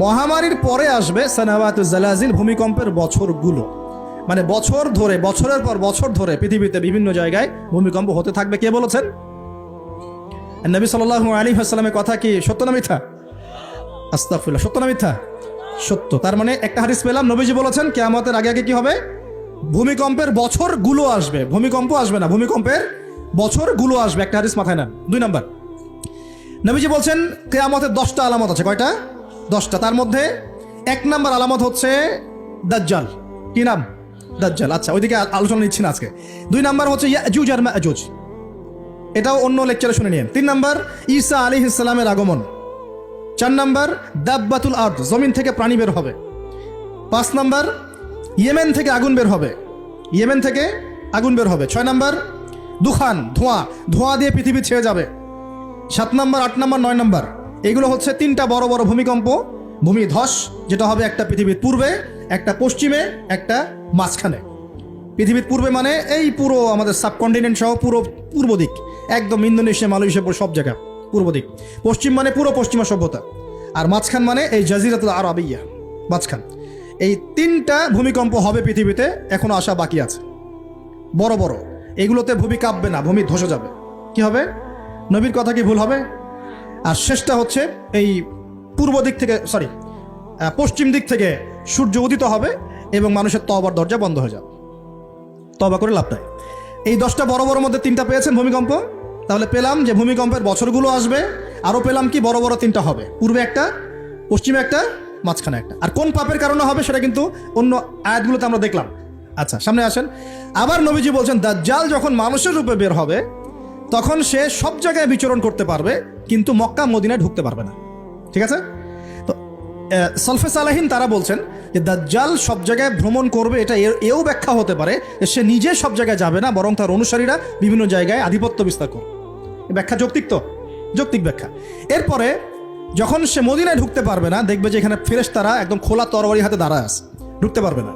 মহামারীর পরে আসবে সানাওয়াতুজ জালাজিল, ভূমিকম্পের বছরগুলো। মানে বছর ধরে, বছরের পর বছর ধরে পৃথিবীতে বিভিন্ন জায়গায় ভূমিকম্প হতে থাকবে। কে বলেছেন? নবী সাল্লাল্লাহু আলাইহি ওয়াসাল্লামের কথা কি সত্য না মিথ্যা? আস্তাগফিরুল্লাহ, সত্য না মিথ্যা? সত্য। তার মানে একটা হাদিস পেলাম, নবীজি বলেছেন কিয়ামতের আগে আগে কি হবে? ভূমিকম্পের বছরগুলো আসবে। ভূমিকম্প আসবে না, ভূমিকম্পের বছরগুলো আসবে। একটা হাদিস মাথায় নেন। 2 নাম্বার, নবীজি বলছেন কিয়ামতের 10টা আলামত আছে। কয়টা? 10টা। তার মধ্যে 1 নাম্বার আলামত হচ্ছে দাজ্জাল। কি নাম? দাজ্জাল। আচ্ছা, ওইদিকে আলোচনা নিচ্ছি না আজকে। 2 নাম্বার হচ্ছে ইয়াজুজ আর মাজুজ, এটাও অন্য লেকচারে শুনে নিন। 3 নাম্বার ঈসা আলাইহিস সালামের আগমন। 4 নাম্বার দাব্বাতুল আরদ, জমিন থেকে প্রাণী বের হবে। 5 নাম্বার ইয়েমেন থেকে আগুন বের হবে। ইয়েমেন থেকে আগুন বের হবে। 6 নাম্বার দুখান, ধোঁয়া, ধোঁয়া দিয়ে পৃথিবী ছেয়ে যাবে। 7 নাম্বার, 8 নাম্বার, 9 নাম্বার, এগুলো হচ্ছে 3টা বড় বড় ভূমিকম্প, ভূমিধস, যেটা হবে একটা পৃথিবীর পূর্বে, একটা পশ্চিমে, একটা মাঝখানে। পৃথিবীর পূর্বে মানে এই পুরো আমাদের সাবকন্টিনেন্ট সহ পুরো পূর্ব দিক, একদম ইন্দোনেশিয়া, মালয়েশিয়া, সব জায়গা পূর্ব দিক। পশ্চিম মানে পুরো পশ্চিমা সভ্যতা। আর মাঝখান মানে এই জাজিরাতুল আরবিয়া, মাঝখান। এই 3টা ভূমিকম্প হবে পৃথিবীতে, এখনো আসা বাকি আছে। বড় বড়, এগুলোতে ভূমি কাঁপবে না, ভূমি ধসে যাবে। কি হবে? নবীর কথা কি ভুল হবে? আর শেষটা হচ্ছে এই পূর্ব দিক থেকে, পশ্চিম দিক থেকে সূর্য উদিত হবে এবং মানুষের তওবার দরজা বন্ধ হয়ে যাবে। তওবা করে লাভ নাই। এই 10টা বড় বড় মধ্যে 3টা পেয়েছেন ভূমিকম্প। তাহলে পেলাম যে ভূমিকম্পের বছরগুলো আসবে। আরও পেলাম কি বড় বড় 3টা হবে, পূর্বে একটা, পশ্চিমে একটা, মাঝখানে একটা। আর কোন পাপের কারণে হবে সেটা কিন্তু অন্য আয়াতগুলোতে আমরা দেখলাম। আচ্ছা, সামনে আসেন। আবার নবীজি বলছেন দাজ্জাল যখন মানুষের রূপে বের হবে তখন সে সব জায়গায় বিচরণ করতে পারবে, কিন্তু মক্কা মদিনায় ঢুকতে পারবে না। ঠিক আছে? তো সলফে সালাহিন তারা বলছেন যে দাজ্জাল সব জায়গায় ভ্রমণ করবে। এটা এও ব্যাখ্যা হতে পারে যে সে নিজে সব জায়গায় যাবে না, বরং তার অনুসারীরা বিভিন্ন জায়গায় আধিপত্য বিস্তার করবে। ব্যাখ্যা যৌক্তিক তো? যৌক্তিক ব্যাখ্যা। এরপরে যখন সে মদিনায় ঢুকতে পারবে না, দেখবে যে এখানে ফেরেশতারা একদম খোলা তরবারি হাতে দাঁড়ায় আছে, ঢুকতে পারবে না।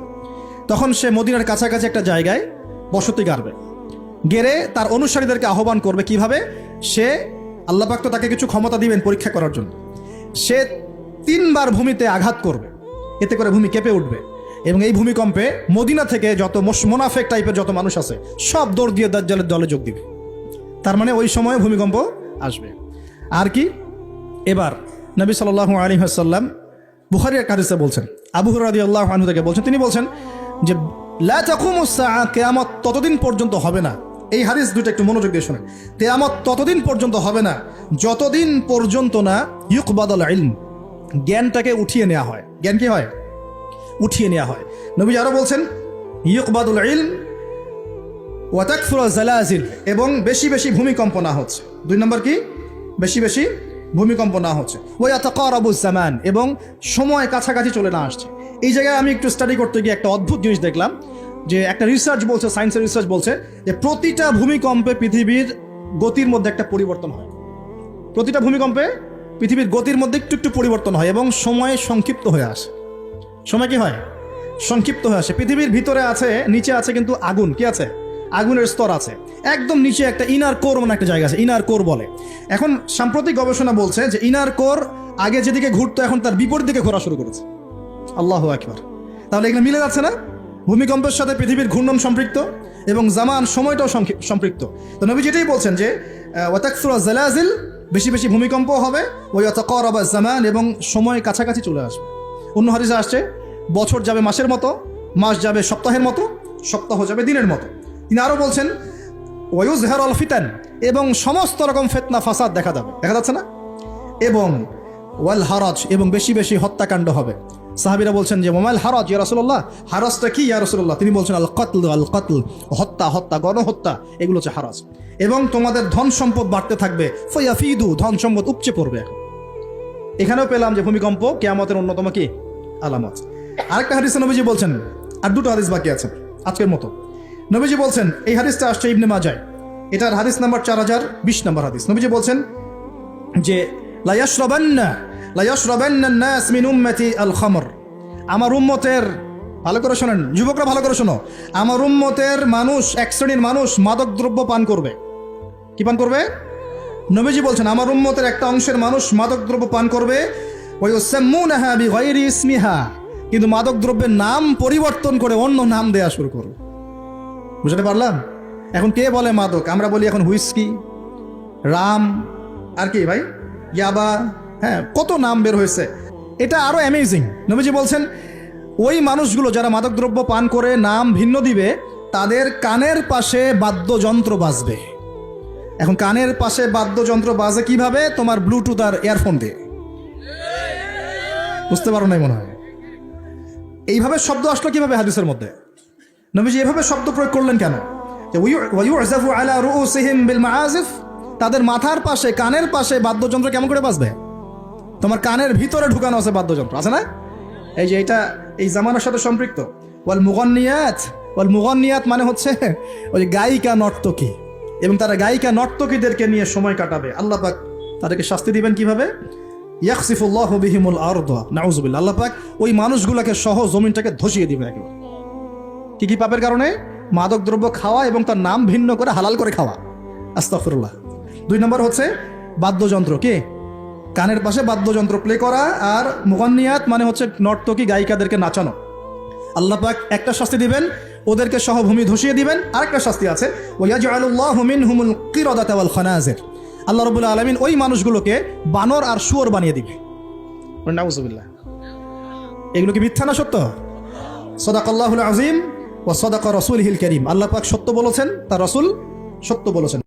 তখন সে মদিনার কাছাকাছি একটা জায়গায় বসতি গাড়বে, গেড়ে তার অনুসারীদেরকে আহ্বান করবে। কিভাবে? সে, আল্লাহ পাক তো তাকে কিছু ক্ষমতা দিবেন পরীক্ষা করার জন্য। সে 3 বার ভূমিতে আঘাত করবে, এতে করে ভূমি কেঁপে উঠবে এবং এই ভূমিকম্পে মদিনা থেকে যত মোনাফেক টাইপের যত মানুষ আছে সব দৌড় দিয়ে দাজ্জালের দলে যোগ দিবে। তার মানে ওই সময়ে ভূমিকম্প আসবে। আর কি? এবার নবী সাল্লাল্লাহু আলাইহি ওয়াসাল্লাম বুখারীর এক হাদিসে বলছেন, আবু হুরায়রা রাদিয়াল্লাহু আনহু থেকে বলছেন, তিনি বলছেন যে লা তাকুমুস সাআ, কিয়ামত ততদিন পর্যন্ত হবে না। এই হাদিস দুটো একটু মনোযোগ দিয়ে শুনেন। কিয়ামত ততদিন পর্যন্ত হবে না যতদিন পর্যন্ত না ইউকবাদুল ইলম, জ্ঞানটাকে উঠিয়ে নেওয়া হয়। জ্ঞান কি হয়? উঠিয়ে নেওয়া হয়। নবী আরো বলছেন ইউকবাদুল ইলম ওয়া তাকসুরু জালাজিল, এবং বেশি বেশি ভূমিকম্প না হচ্ছে। 2 নম্বর কি? বেশি বেশি ভূমিকম্প না হচ্ছে। ওয়া ইয়াতাকারাবুজ জামান, এবং সময় কাছাকাছি চলে না আসছে। এই জায়গায় আমি একটু স্টাডি করতে গিয়ে একটা অদ্ভুত জিনিস দেখলাম, যে একটা রিসার্চ বলছে, সায়েন্সের রিসার্চ বলছে যে প্রতিটা ভূমিকম্পে পৃথিবীর গতির মধ্যে একটা পরিবর্তন হয়। প্রতিটা ভূমিকম্পে পৃথিবীর গতির মধ্যে একটু একটু পরিবর্তন হয় এবং সময় সংক্ষিপ্ত হয়ে আসে। সময় কি হয়? সংক্ষিপ্ত হয়ে আসে। পৃথিবীর ভিতরে আছে, নিচে আছে কিন্তু আগুন। কি আছে? আগুনের স্তর আছে। একদম নিচে একটা ইনার কোর মানে একটা জায়গা আছে, ইনার কোর বলে। এখন সাম্প্রতিক গবেষণা বলছে যে ইনার কোর আগে যেদিকে ঘুরতো এখন তার বিপরীত দিকে ঘোরা শুরু করেছে। আল্লাহু আকবার। তাহলে এগুলো মিলে যাচ্ছে না? ভূমিকম্পের সাথে পৃথিবীর ঘূর্ণন সম্পৃক্ত এবং জামান, সময়টাও সম্পৃক্ত। তো নবী যেটাই বলছেন যে ওয়া তাকসুরু জালাজিল, বেশি বেশি ভূমিকম্প হবে, ওয়া ইয়াতাকারাবু জামান, এবং সময় কাছাকাছি চলে আসবে। অন্য হাদিসে আসছে বছর যাবে মাসের মতো, মাস যাবে সপ্তাহের মতো, সপ্তাহ যাবে দিনের মতো। তিনি আরও বলছেন ওয়া ইউযহারুল ফিতান, এবং সমস্ত রকম ফিতনা ফাসাদ দেখা যাবে, দেখা যাচ্ছে না? এবং ওয়াল হারাজ, এবং বেশি বেশি হত্যাকাণ্ড হবে। সাহাবীরা বলছেন যে ওয়াল হারাজ ইয়া রাসূলুল্লাহ, হারাজটা কি ইয়া রাসূলুল্লাহ? তিনি বলছেন আল কতল, আল কতল, হত্যা, হত্যা, গণহত্যা, এগুলো হচ্ছে হারাজ। এবং তোমাদের ধন সম্পদ বাড়তে থাকবে, ফায়াফিদু, ধন সম্পদ উপচে পড়বে। এখানেও পেলাম যে ভূমিকম্প কিয়ামতের অন্যতম কি আলামত। আরেকটা হাদিসে নবীজি বলছেন, আর 2টো হাদিস বাকি আছে আজকের মতো। নবীজি বলছেন, এই হাদিসটা আসছে ইবনে মাজাহ, এটার হাদিস নাম্বার 4020 নম্বর হাদিস। নবীজি বলছেন যে লা ইয়াশরাবান্না নাস মিন উম্মতি আল খামর, আমার উম্মতের, ভালো করে শোনেন যুবকরা, ভালো করে শোনো, আমার উম্মতের মানুষ, এক শ্রেণীর মানুষ মাদক দ্রব্য পান করবে। কি পান করবে? নবীজি বলছেন আমার উম্মতের একটা অংশের মানুষ মাদক দ্রব্য পান করবে। ওয়ায়ুসাম্মুনাহা বিগাইরি ইসমিহা, কিন্তু মাদক দ্রব্যের নাম পরিবর্তন করে অন্য নাম দেয়া শুরু করো। বুঝতে পারলাম? এখন কে বলে মাদক? আমরা বলি এখন হুইস্কি, রাম, আর কি ভাই, ইয়াবা, হ্যাঁ কত নাম বের হয়েছে। এটা আরো অ্যামেজিং। নবীজি বলছেন ওই মানুষগুলো যারা মাদক দ্রব্য পান করে নাম ভিন্ন দিবে, তাদের কানের পাশে বাদ্যযন্ত্র বাজবে। এখন কানের পাশে বাদ্যযন্ত্র বাজে কিভাবে? তোমার ব্লুটুথ আর ইয়ারফোন দিয়ে। বুঝতে পারো নাই মনে হয়? এইভাবে শব্দ আসলো কিভাবে হাদিসের মধ্যে? নবীজি এভাবে শব্দ প্রয়োগ করলেন কেন? যে ওয়ায়ুযাফু আলা রুউসিহিম বিল মাআজিফ, তাদের মাথার পাশে কানের পাশে বাদ্যযন্ত্র কেমন করে বাজবে? তোমার কানের ভিতরে ঢুকানো আছে বাদ্যযন্ত্র, আছে না? এই যে এটা এই জামানার সাথে সম্পৃক্ত। ওয়াল মুগান্নিয়াত মানে হচ্ছে ওই গায়িকা নর্তকী, এবং তারা গায়িকা নর্তকীদেরকে নিয়ে সময় কাটাবে। আল্লাহ পাক তাদেরকে শাস্তি দিবেন কিভাবে? ইয়াখসিফুল্লাহু বিহিমুল আরদ, নাউযুবিল্লাহ। আল্লাহ পাক ওই মানুষগুলোকে সহ জমিনটাকে ধসিয়ে দিবেন একেবারে। কি পাপের কারণে? মাদক দ্রব্য খাওয়া এবং তার নাম ভিন্ন করে হালাল করে খাওয়া। আস্তাগফিরুল্লাহ। 2 নম্বর হচ্ছে বাদ্যযন্ত্র। কি? কানের পাশে বাদ্যযন্ত্র প্লে করা। আর মুগান্নিয়াত মানে হচ্ছে নর্তকী গায়িকাদেরকে নাচানো। আল্লাহ পাক একটা শাস্তি দিবেন, ওদেরকে সহ ভূমি ধসিয়ে দিবেন। আরেকটা শাস্তি আছে, ওয়ায়াজআলুল্লাহু মিনহুমুল কিরাদাতা ওয়াল খানাজির। আল্লাহ রাব্বুল আলামিন ওই মানুষগুলোকে বানর আর শুয়োর বানিয়ে দিবে। নাউযুবিল্লাহ। এগুলো কি মিথ্যা না সত্য? সাদাকাল্লাহুল আযীম ওয়া সাদাকা রাসূলুহুল কারীম। আল্লাহ পাক সত্য বলেছেন, তার রাসূল সত্য বলেছেন।